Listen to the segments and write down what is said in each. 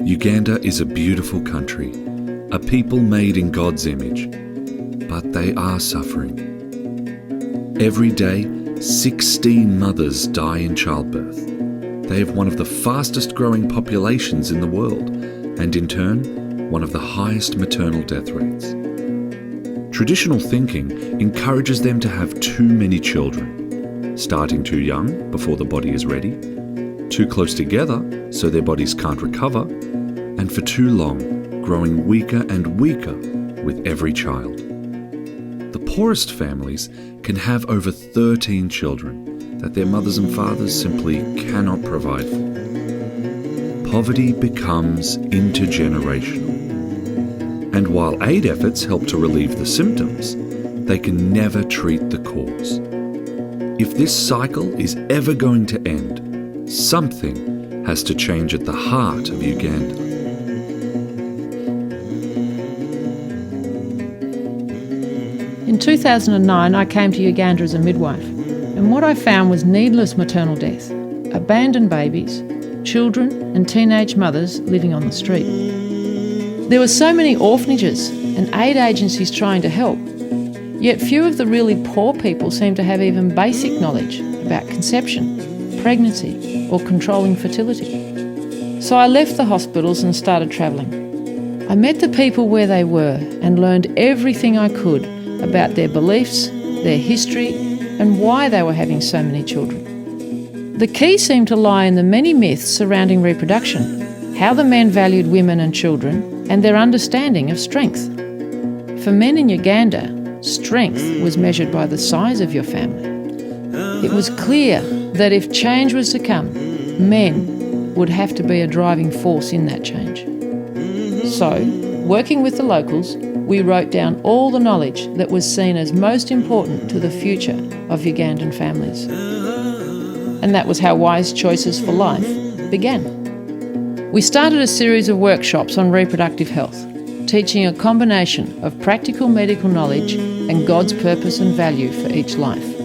Uganda is a beautiful country, a people made in God's image, but they are suffering. Every day, 16 mothers die in childbirth. They have one of the fastest growing populations in the world, and in turn, one of the highest maternal death rates. Traditional thinking encourages them to have too many children, starting too young before the body is ready, too close together so their bodies can't recover, and for too long, growing weaker and weaker with every child. The poorest families can have over 13 children that their mothers and fathers simply cannot provide for. Poverty becomes intergenerational. And while aid efforts help to relieve the symptoms, they can never treat the cause. If this cycle is ever going to end, something has to change at the heart of Uganda. In 2009, I came to Uganda as a midwife, and what I found was needless maternal death, abandoned babies, children and teenage mothers living on the street. There were so many orphanages and aid agencies trying to help, yet few of the really poor people seemed to have even basic knowledge about conception, pregnancy or controlling fertility. So I left the hospitals and started travelling. I met the people where they were and learned everything I could about their beliefs, their history, and why they were having so many children. The key seemed to lie in the many myths surrounding reproduction, how the men valued women and children, and their understanding of strength. For men in Uganda, strength was measured by the size of your family. It was clear that if change was to come, men would have to be a driving force in that change. So, working with the locals, we wrote down all the knowledge that was seen as most important to the future of Ugandan families. And that was how Wise Choices for Life began. We started a series of workshops on reproductive health, teaching a combination of practical medical knowledge and God's purpose and value for each life.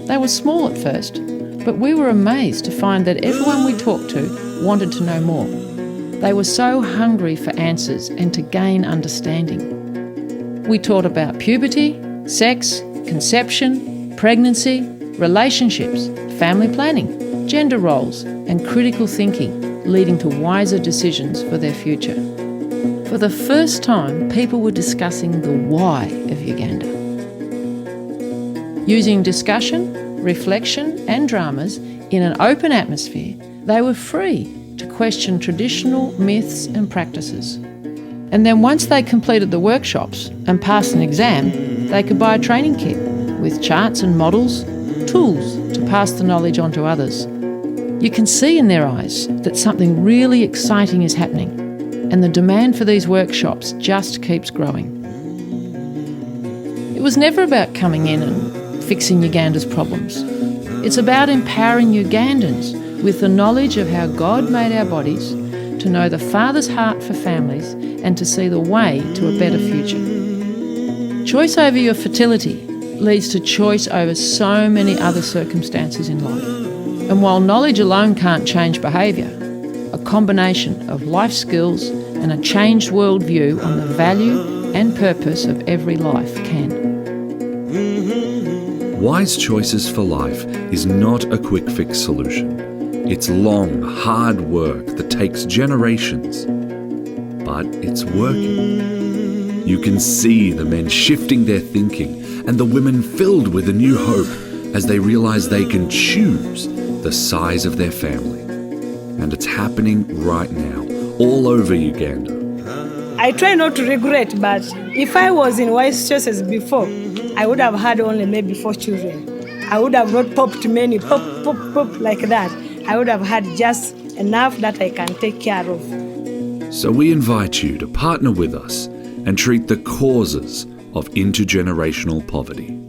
They were small at first, but we were amazed to find that everyone we talked to wanted to know more. They were so hungry for answers and to gain understanding. We taught about puberty, sex, conception, pregnancy, relationships, family planning, gender roles, and critical thinking, leading to wiser decisions for their future. For the first time, people were discussing the why of Uganda. Using discussion, reflection, and dramas in an open atmosphere, they were free to question traditional myths and practices. And then once they completed the workshops and passed an exam, they could buy a training kit with charts and models, tools to pass the knowledge on to others. You can see in their eyes that something really exciting is happening, and the demand for these workshops just keeps growing. It was never about coming in and fixing Uganda's problems. It's about empowering Ugandans with the knowledge of how God made our bodies, to know the Father's heart for families, and to see the way to a better future. Choice over your fertility leads to choice over so many other circumstances in life. And while knowledge alone can't change behaviour, a combination of life skills and a changed worldview on the value and purpose of every life can. Wise Choices for Life is not a quick fix solution. It's long, hard work that takes generations. But it's working. You can see the men shifting their thinking and the women filled with a new hope as they realise they can choose the size of their family. And it's happening right now, all over Uganda. I try not to regret, but if I was in Wise Choices before, I would have had only maybe 4 children. I would have not popped many, pop like that. I would have had just enough that I can take care of. So we invite you to partner with us and treat the causes of intergenerational poverty.